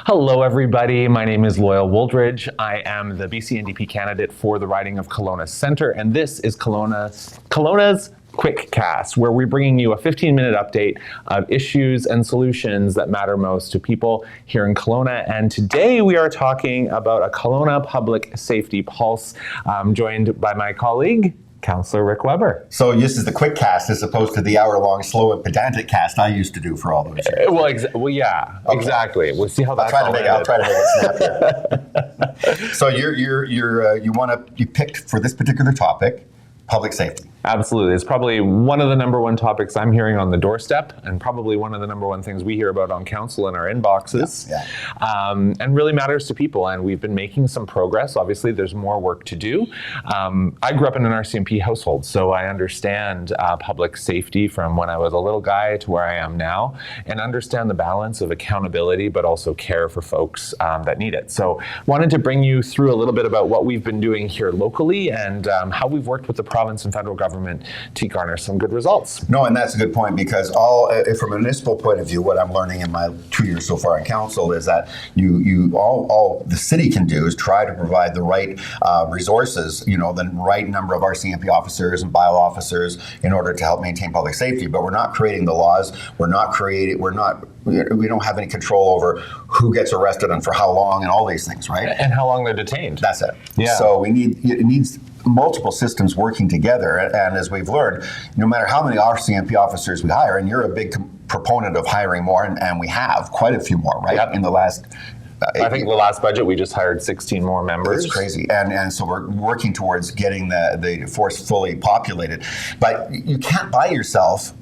Hello, everybody. My name is Loyal Wooldridge. I am the BC NDP candidate for the riding of Kelowna Centre, and this is Kelowna's Quickcast, where we're bringing you a 15-minute update of issues and solutions that matter most to people here in Kelowna. And today we are talking about a Kelowna Public Safety Pulse. I'm joined by my colleague, Councillor Rick Weber. So this is the quick cast as opposed to the hour-long, slow and pedantic cast I used to do for all those years. Exactly. We'll see how that's I'll try to make it snap. So you picked for this particular topic, public safety. Absolutely. It's probably one of the number one topics I'm hearing on the doorstep, and probably one of the number one things we hear about on council in our inboxes, and really matters to people. And we've been making some progress. Obviously, there's more work to do. I grew up in an RCMP household, so I understand public safety from when I was a little guy to where I am now, and understand the balance of accountability, but also care for folks that need it. So wanted to bring you through a little bit about what we've been doing here locally and how we've worked with the province and federal government to garner some good results. No, and that's a good point, because from a municipal point of view, what I'm learning in my 2 years so far in council is that all the city can do is try to provide the right resources, the right number of RCMP officers and bio officers in order to help maintain public safety. But we're not creating the laws. We don't have any control over who gets arrested and for how long and all these things, right? And how long they're detained. That's it. Yeah. So it needs multiple systems working together. And as we've learned, no matter how many RCMP officers we hire, and you're a big proponent of hiring more, and we have quite a few more, right? Yep. In the last I think the last budget, we just hired 16 more members. It's crazy. And so we're working towards getting the force fully populated. But you can't buy yourself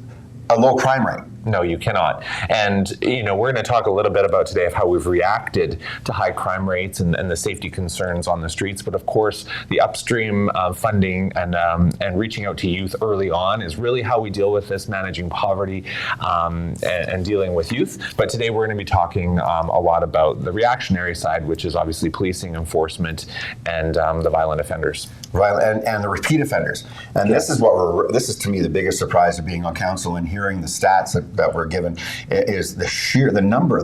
a low crime rate. No, you cannot. And, we're going to talk a little bit about today of how we've reacted to high crime rates and the safety concerns on the streets. But of course, the upstream funding and reaching out to youth early on is really how we deal with this, managing poverty and dealing with youth. But today we're going to be talking a lot about the reactionary side, which is obviously policing, enforcement, and the violent offenders. Right, and the repeat offenders. And Yes. this is to me the biggest surprise of being on council and hearing the stats that we're given is the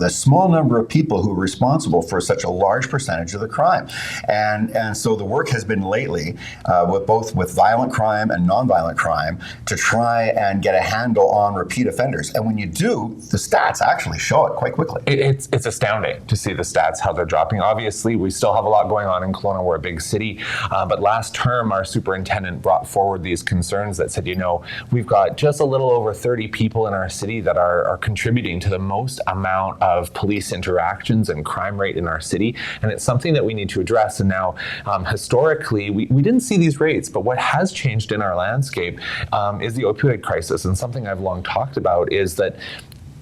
small number of people who are responsible for such a large percentage of the crime. And so the work has been lately with violent crime and nonviolent crime to try and get a handle on repeat offenders. And when you do, the stats actually show it quite quickly. It's astounding to see the stats, how they're dropping. Obviously, we still have a lot going on in Kelowna. We're a big city. But last term, our superintendent brought forward these concerns that said, we've got just a little over 30 people in our city that are contributing to the most amount of police interactions and crime rate in our city. And it's something that we need to address. And now, historically, we didn't see these rates, but what has changed in our landscape is the opioid crisis. And something I've long talked about is that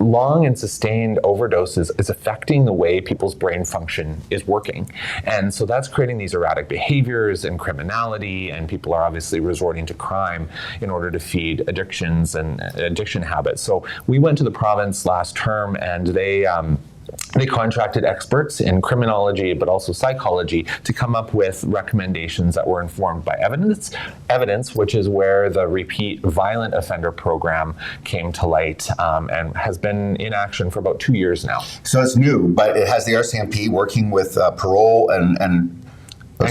long and sustained overdoses is affecting the way people's brain function is working. And so that's creating these erratic behaviors and criminality, and people are obviously resorting to crime in order to feed addictions and addiction habits. So we went to the province last term, and they contracted experts in criminology, but also psychology, to come up with recommendations that were informed by evidence, which is where the repeat violent offender program came to light and has been in action for about 2 years now. So it's new, but it has the RCMP working with parole and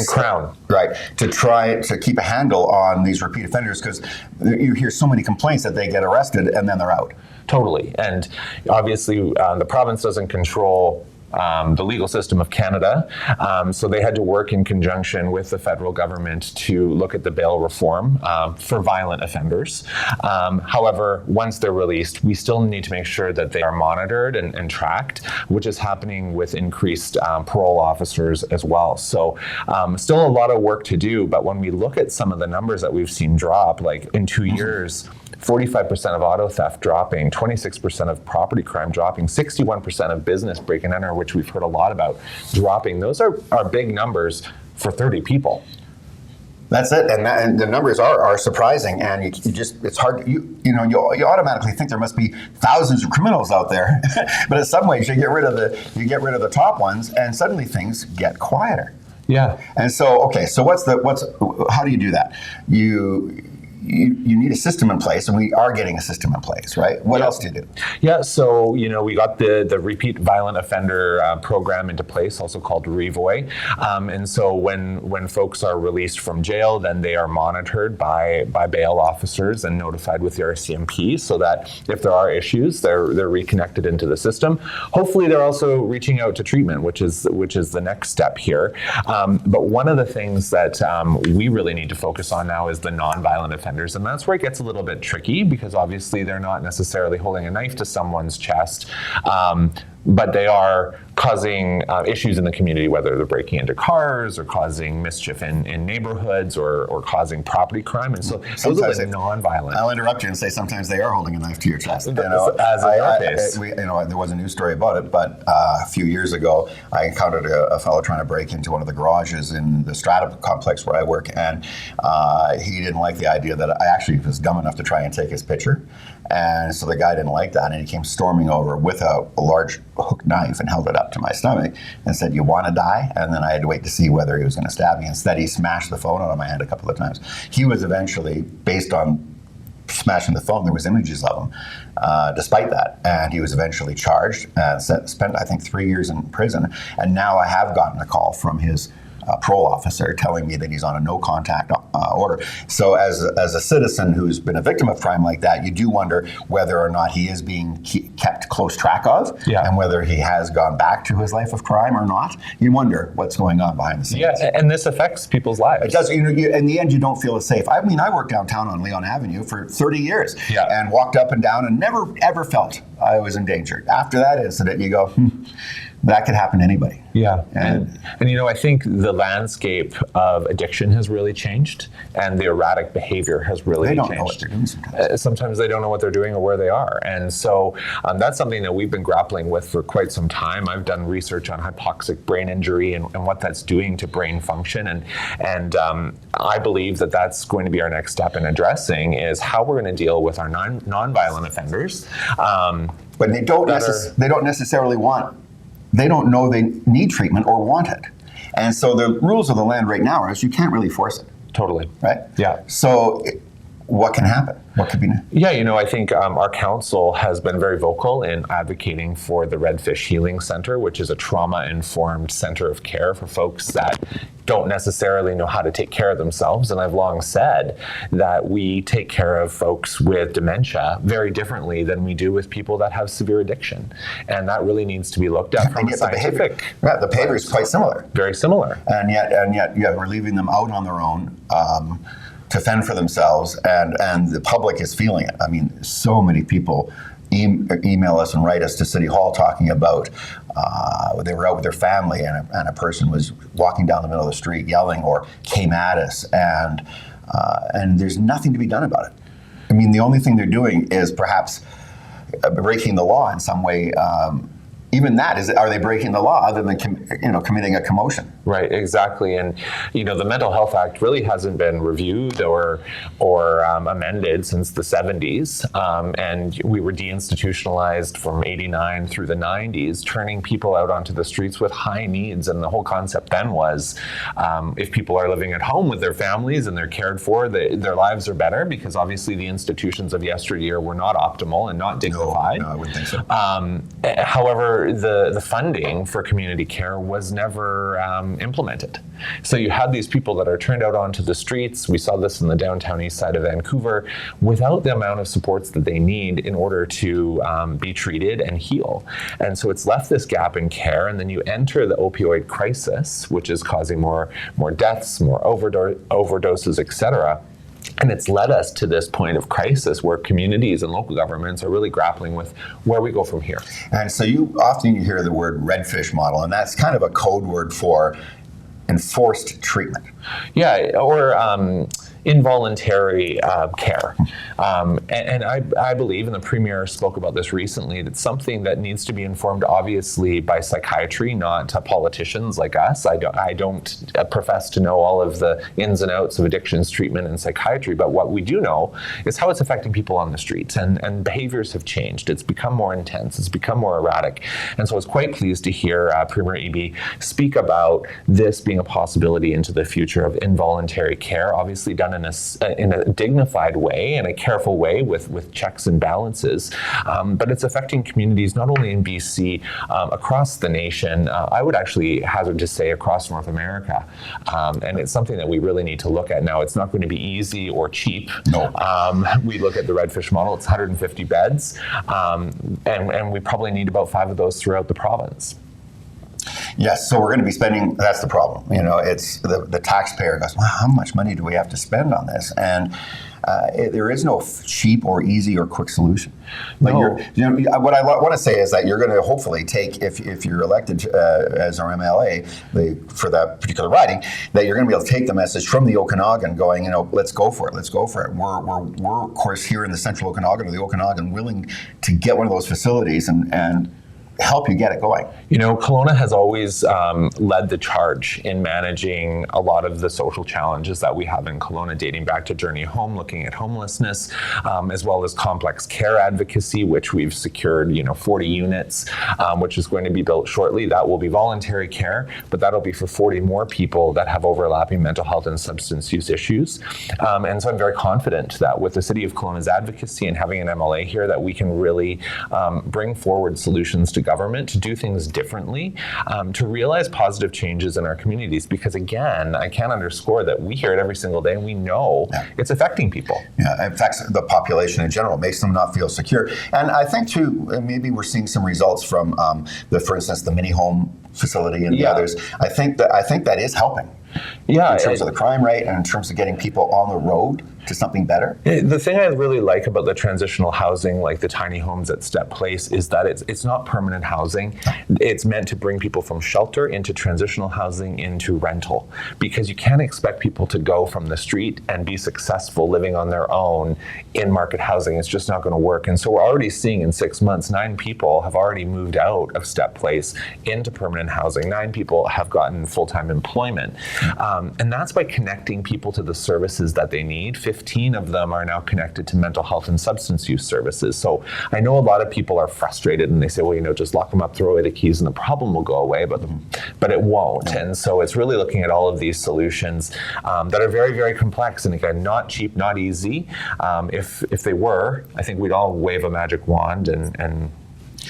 Crown. Right, to try to keep a handle on these repeat offenders, because you hear so many complaints that they get arrested and then they're out. Totally. And obviously, the province doesn't control the legal system of Canada. So they had to work in conjunction with the federal government to look at the bail reform for violent offenders. However, once they're released, we still need to make sure that they are monitored and tracked, which is happening with increased parole officers as well. So still a lot of work to do, but when we look at some of the numbers that we've seen drop, like in 2 years, 45% of auto theft dropping, 26% of property crime dropping, 61% of business break and enter, which we've heard a lot about, dropping. Those are big numbers for 30 people. That's it, and the numbers are surprising, and it's hard. You automatically think there must be thousands of criminals out there, but in some ways you get rid of the top ones, and suddenly things get quieter. Yeah. And so, okay, so how do you do that? you need a system in place, and we are getting a system in place, right? What else do you do? Yeah, so we got the repeat violent offender program into place, also called REVO. And so when folks are released from jail, then they are monitored by bail officers and notified with the RCMP, so that if there are issues, they're reconnected into the system. Hopefully, they're also reaching out to treatment, which is the next step here. But one of the things that we really need to focus on now is the non-violent offenders, and that's where it gets a little bit tricky, because obviously they're not necessarily holding a knife to someone's chest, but they are causing issues in the community, whether they're breaking into cars or causing mischief in neighborhoods or causing property crime. And so those are the non-violent. I'll interrupt you and say sometimes they are holding a knife to your chest. As in our case. There was a news story about it, but a few years ago, I encountered a fellow trying to break into one of the garages in the Strata complex where I work, and he didn't like the idea that I actually was dumb enough to try and take his picture. And so the guy didn't like that, and he came storming over with a large hook knife and held it up to my stomach and said, "You want to die?" And then I had to wait to see whether he was going to stab me. Instead, he smashed the phone out of my hand a couple of times. He was eventually, based on smashing the phone, there was images of him, despite that. And he was eventually charged and spent, I think, 3 years in prison. And now I have gotten a call from his parole officer telling me that he's on a no contact order. So as a citizen who's been a victim of crime like that, you do wonder whether or not he is being kept close track of, and whether he has gone back to his life of crime or not. You wonder what's going on behind the scenes. Yeah, and this affects people's lives. It does. In the end, you don't feel as safe. I mean, I worked downtown on Leon Avenue for 30 years and walked up and down and never ever felt I was in danger. After that incident, you go, that could happen to anybody. Yeah, and I think the landscape of addiction has really changed, and the erratic behavior has really changed. They don't know what they're doing sometimes. Sometimes they don't know what they're doing or where they are, and so that's something that we've been grappling with for quite some time. I've done research on hypoxic brain injury and what that's doing to brain function, and I believe that that's going to be our next step in addressing is how we're going to deal with our non-violent offenders. But they don't necessarily want. They don't know they need treatment or want it. And so the rules of the land right now are you can't really force it. Totally. Right? Yeah. So what can happen? What could be? Yeah, I think our council has been very vocal in advocating for the Redfish Healing Centre, which is a trauma-informed center of care for folks that don't necessarily know how to take care of themselves. And I've long said that we take care of folks with dementia very differently than we do with people that have severe addiction. And that really needs to be looked at from a scientific. The behavior is quite similar. Very similar. And yet, we're leaving them out on their own. To fend for themselves, and the public is feeling it. I mean, so many people email us and write us to City Hall talking about they were out with their family and a person was walking down the middle of the street yelling or came at us, and there's nothing to be done about it. I mean, the only thing they're doing is perhaps breaking the law in some way. Even that are they breaking the law other than committing a commotion? Right, exactly. And the Mental Health Act really hasn't been reviewed or amended since the 70s, and we were deinstitutionalized from 89 through the 90s, turning people out onto the streets with high needs. And the whole concept then was if people are living at home with their families and they're cared for, their lives are better, because obviously the institutions of yesteryear were not optimal and not dignified. No, I wouldn't think so. However, the funding for community care was never implemented. So you had these people that are turned out onto the streets. We saw this in the downtown east side of Vancouver, without the amount of supports that they need in order to be treated and heal. And so it's left this gap in care, and then you enter the opioid crisis, which is causing more deaths, more overdoses, etc. And it's led us to this point of crisis where communities and local governments are really grappling with where we go from here. And so you often hear the word redfish model, and that's kind of a code word for enforced treatment. Yeah, or involuntary care. And I believe, and the Premier spoke about this recently, that something that needs to be informed obviously by psychiatry, not politicians like us. I don't profess to know all of the ins and outs of addictions treatment and psychiatry, but what we do know is how it's affecting people on the streets, and behaviors have changed. It's become more intense, it's become more erratic. And so I was quite pleased to hear Premier Eby speak about this being a possibility into the future of involuntary care, obviously done done in a dignified way, in a careful way with checks and balances. But it's affecting communities not only in BC, across the nation, I would actually hazard to say across North America. And it's something that we really need to look at now. It's not going to be easy or cheap. No. We look at the Redfish model, it's 150 beds, and we probably need about 5 of those throughout the province. Yes, so we're going to be spending, that's the problem. It's the taxpayer goes, well, how much money do we have to spend on this? And there is no cheap or easy or quick solution. But No. What I want to say is that you're going to hopefully take, if you're elected as our MLA for that particular riding, that you're going to be able to take the message from the Okanagan going, let's go for it, let's go for it. We're of course here in the central Okanagan or the Okanagan willing to get one of those facilities and help you get it going. Kelowna has always led the charge in managing a lot of the social challenges that we have in Kelowna, dating back to Journey Home, looking at homelessness, as well as complex care advocacy, which we've secured, 40 units, which is going to be built shortly. That will be voluntary care, but that'll be for 40 more people that have overlapping mental health and substance use issues. And so I'm very confident that with the City of Kelowna's advocacy and having an MLA here, that we can really bring forward solutions to government to do things differently, to realize positive changes in our communities. Because again, I can't underscore that we hear it every single day and we know it's affecting people. Yeah, it affects the population in general, makes them not feel secure. And I think too, maybe we're seeing some results from for instance, the mini home facility and the others. I think that is helping. Yeah, in terms of the crime rate and in terms of getting people on the road to something better. The thing I really like about the transitional housing, like the tiny homes at Step Place, is that it's not permanent housing. It's meant to bring people from shelter into transitional housing into rental, because you can't expect people to go from the street and be successful living on their own in market housing. It's just not going to work. And so we're already seeing in 6 months, 9 people have already moved out of Step Place into permanent housing. 9 people have gotten full-time employment. And that's by connecting people to the services that they need. 15 of them are now connected to mental health and substance use services. So I know a lot of people are frustrated and they say, well, just lock them up, throw away the keys, and the problem will go away, but it won't. And so it's really looking at all of these solutions that are very, very complex, and again, not cheap, not easy. If they were, I think we'd all wave a magic wand and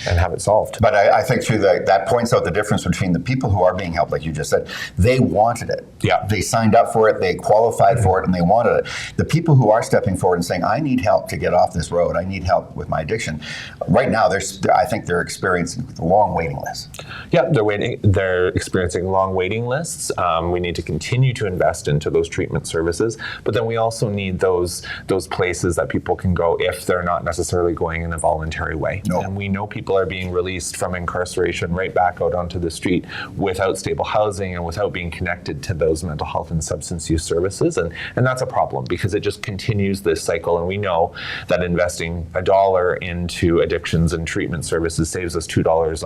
have it solved. But I think too that points out the difference between the people who are being helped, like you just said. They wanted it. Yeah. They signed up for it, they qualified for it, and they wanted it. The people who are stepping forward and saying, I need help to get off this road, I need help with my addiction, right now, I think they're experiencing long waiting lists. Yeah, they're experiencing long waiting lists. We need to continue to invest into those treatment services, but then we also need those places that people can go if they're not necessarily going in a voluntary way. No. And we know people are being released from incarceration right back out onto the street without stable housing and without being connected to those mental health and substance use services. And that's a problem, because it just continues this cycle. And we know that investing $1 into addictions and treatment services saves us $2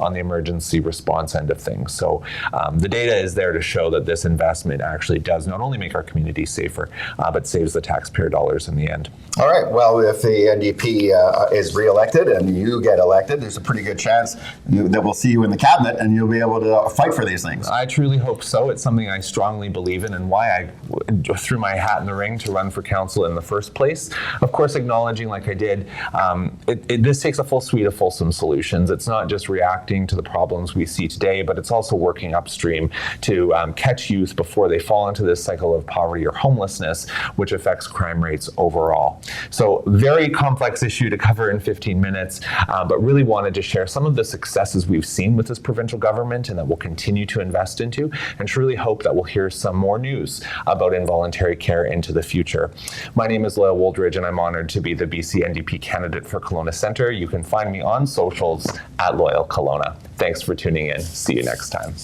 on the emergency response end of things. So the data is there to show that this investment actually does not only make our community safer, but saves the taxpayer dollars in the end. All right, well, if the NDP is re-elected and you get elected, there's a pretty good chance that we'll see you in the cabinet and you'll be able to fight for these things. I truly hope so. It's something I strongly believe in, and why I threw my hat in the ring to run for council in the first place. Of course, acknowledging, like I did, this takes a full suite of fulsome solutions. It's not just reacting to the problems we see today, but it's also working upstream to catch youth before they fall into this cycle of poverty or homelessness, which affects crime rates overall. So very complex issue to cover in 15 minutes, but really wanted to share some of the successes we've seen with this provincial government and that we'll continue to invest into, and truly hope that we'll hear some more news about involuntary care into the future. My name is Loyal Wooldridge, and I'm honored to be the BC NDP candidate for Kelowna Centre. You can find me on socials at Loyal Kelowna. Thanks for tuning in. See you next time.